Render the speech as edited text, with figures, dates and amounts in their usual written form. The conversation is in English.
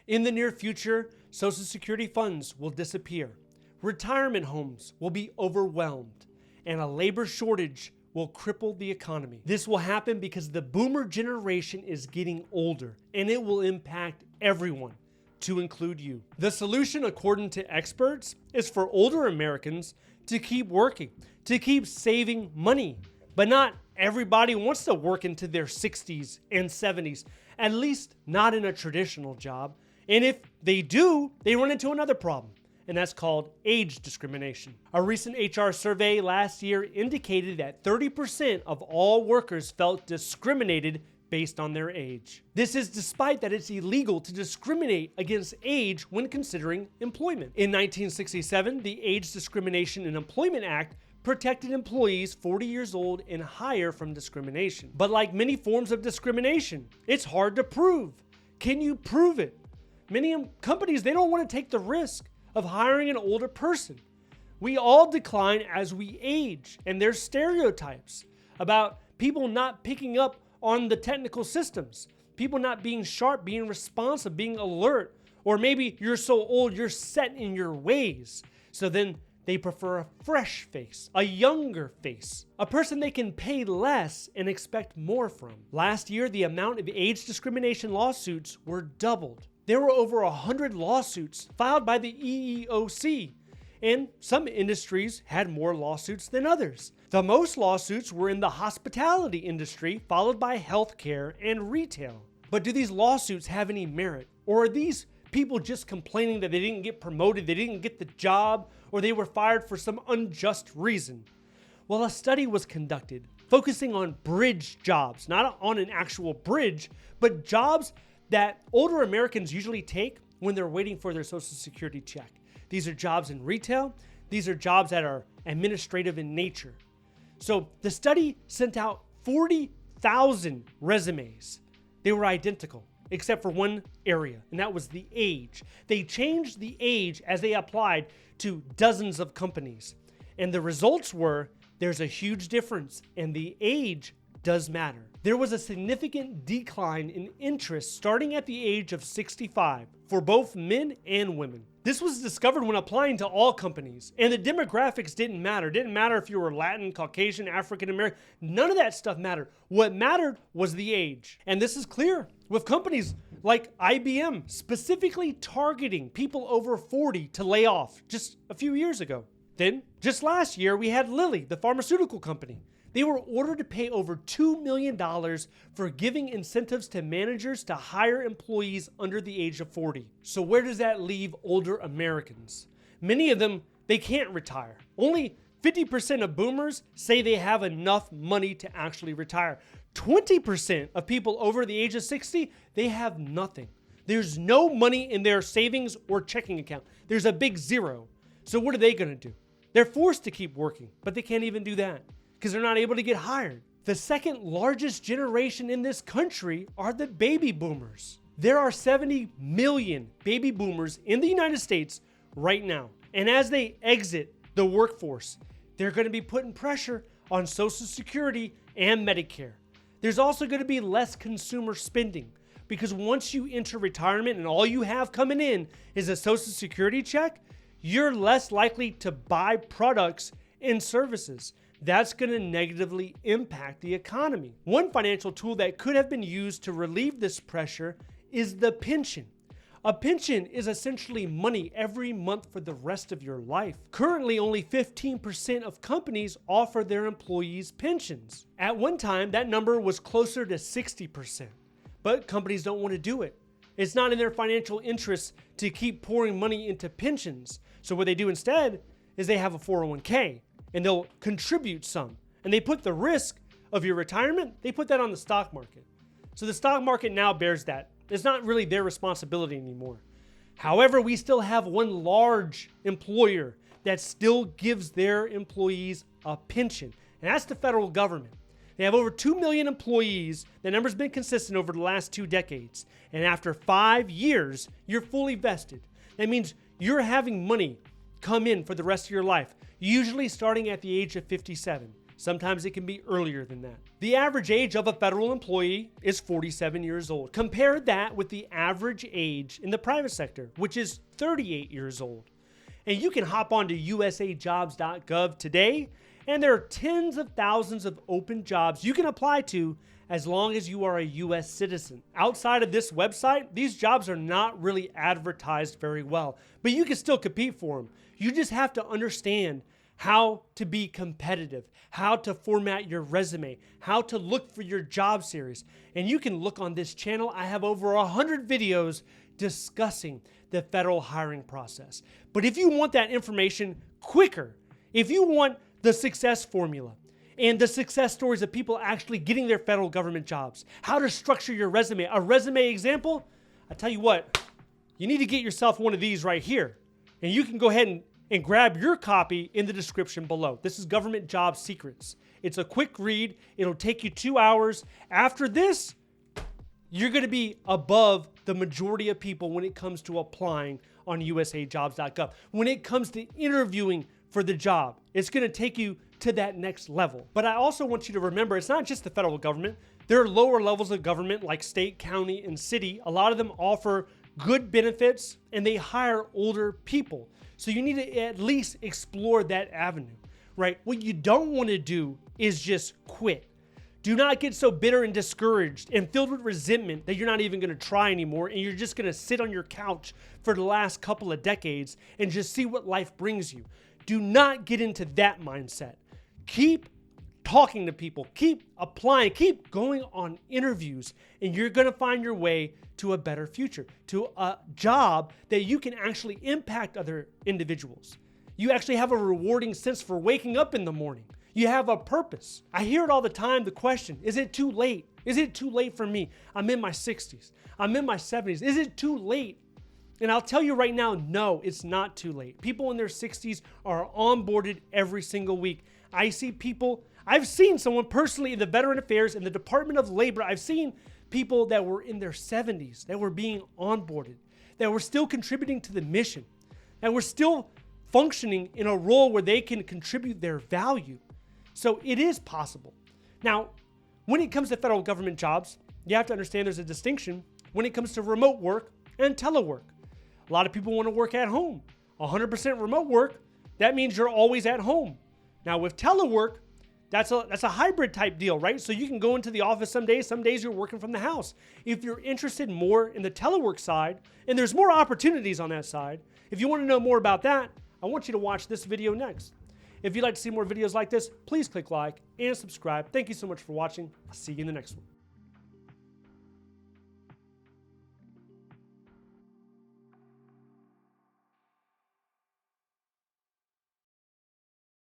In the near future, Social Security funds will disappear, retirement homes will be overwhelmed, and a labor shortage will cripple the economy. This will happen because the boomer generation is getting older, and it will impact everyone, to include you. The solution, according to experts, is for older Americans to keep working, to keep saving money. But not everybody wants to work into their 60s and 70s, at least not in a traditional job. And if they do, they run into another problem, and that's called age discrimination. A recent HR survey last year indicated that 30% of all workers felt discriminated based on their age. This is despite that it's illegal to discriminate against age when considering employment. In 1967, the Age Discrimination in Employment Act protected employees 40 years old and higher from discrimination. But like many forms of discrimination, it's hard to prove. Can you prove it? Many companies, they don't want to take the risk of hiring an older person. We all decline as we age, and there's stereotypes about people not picking up on the technical systems, people not being sharp, being responsive, being alert, or maybe you're so old you're set in your ways. So then they prefer a fresh face, a younger face, a person they can pay less and expect more from. Last year, the amount of age discrimination lawsuits were doubled. There were over 100 lawsuits filed by the EEOC, and some industries had more lawsuits than others. The most lawsuits were in the hospitality industry, followed by healthcare and retail. But do these lawsuits have any merit? Or are these people just complaining that they didn't get promoted, they didn't get the job, or they were fired for some unjust reason? Well, a study was conducted focusing on bridge jobs, not on an actual bridge, but jobs that older Americans usually take when they're waiting for their Social Security check. These are jobs in retail. These are jobs that are administrative in nature. So the study sent out 40,000 resumes. They were identical, except for one area, and that was the age. They changed the age as they applied to dozens of companies. And the results were, there's a huge difference, and the age does matter. There was a significant decline in interest starting at the age of 65 for both men and women. This was discovered when applying to all companies, and the demographics didn't matter. It didn't matter if you were Latin, Caucasian, African American. None of that stuff mattered. What mattered was the age. And this is clear with companies like IBM specifically targeting people over 40 to lay off just a few years ago. Then, just last year, we had Lilly, the pharmaceutical company. They were ordered to pay over $2 million for giving incentives to managers to hire employees under the age of 40. So where does that leave older Americans? Many of them, they can't retire. Only 50% of boomers say they have enough money to actually retire. 20% of people over the age of 60, they have nothing. There's no money in their savings or checking account. There's a big zero. So what are they going to do? They're forced to keep working, but they can't even do that because they're not able to get hired. The second largest generation in this country are the baby boomers. There are 70 million baby boomers in the United States right now. And as they exit the workforce, they're going to be putting pressure on Social Security and Medicare. There's also going to be less consumer spending because once you enter retirement and all you have coming in is a Social Security check, you're less likely to buy products and services. That's going to negatively impact the economy. One financial tool that could have been used to relieve this pressure is the pension. A pension is essentially money every month for the rest of your life. Currently, only 15% of companies offer their employees pensions. At one time, that number was closer to 60%, but companies don't want to do it. It's not in their financial interests to keep pouring money into pensions. So what they do instead is they have a 401k and they'll contribute some. And they put the risk of your retirement, they put that on the stock market. So the stock market now bears that. It's not really their responsibility anymore. However, we still have one large employer that still gives their employees a pension, and that's the federal government. They have over 2 million employees. The number's been consistent over the last 2 decades. And after 5 years, you're fully vested. That means you're having money come in for the rest of your life, usually starting at the age of 57. Sometimes it can be earlier than that. The average age of a federal employee is 47 years old. Compare that with the average age in the private sector, which is 38 years old. And you can hop onto USAJobs.gov today, and there are tens of thousands of open jobs you can apply to as long as you are a U.S. citizen. Outside of this website, these jobs are not really advertised very well, but you can still compete for them. You just have to understand how to be competitive, how to format your resume, how to look for your job series. And you can look on this channel. I have over 100 videos discussing the federal hiring process. But if you want that information quicker, if you want the success formula and the success stories of people actually getting their federal government jobs, how to structure your resume, a resume example, I tell you what, you need to get yourself one of these right here. And you can go ahead and grab your copy in the description below. This is Government Job Secrets. It's a quick read. It'll take you 2 hours. After this, you're going to be above the majority of people when it comes to applying on USAJobs.gov. When it comes to interviewing for the job, it's going to take you to that next level. But I also want you to remember, it's not just the federal government. There are lower levels of government like state, county, and city. A lot of them offer good benefits and they hire older people. So you need to at least explore that avenue, right? What you don't want to do is just quit. Do not get so bitter and discouraged and filled with resentment that you're not even going to try anymore and you're just going to sit on your couch for the last couple of decades and just see what life brings you. Do not get into that mindset. Keep talking to people, keep applying, keep going on interviews, and you're going to find your way to a better future, to a job that you can actually impact other individuals. You actually have a rewarding sense for waking up in the morning. You have a purpose. I hear it all the time, the question, is it too late? Is it too late for me? I'm in my 60s. I'm in my 70s. Is it too late? And I'll tell you right now, no, it's not too late. People in their 60s are onboarded every single week. I see people, I've seen someone personally in the Veteran Affairs, in the Department of Labor, I've seen people that were in their 70s, that were being onboarded, that were still contributing to the mission, that were still functioning in a role where they can contribute their value. So it is possible. Now, when it comes to federal government jobs, you have to understand there's a distinction when it comes to remote work and telework. A lot of people want to work at home. 100% remote work, that means you're always at home. Now with telework, that's a hybrid type deal, right? So you can go into the office some days you're working from the house. If you're interested more in the telework side, and there's more opportunities on that side, if you want to know more about that, I want you to watch this video next. If you'd like to see more videos like this, please click like and subscribe. Thank you so much for watching. I'll see you in the next one.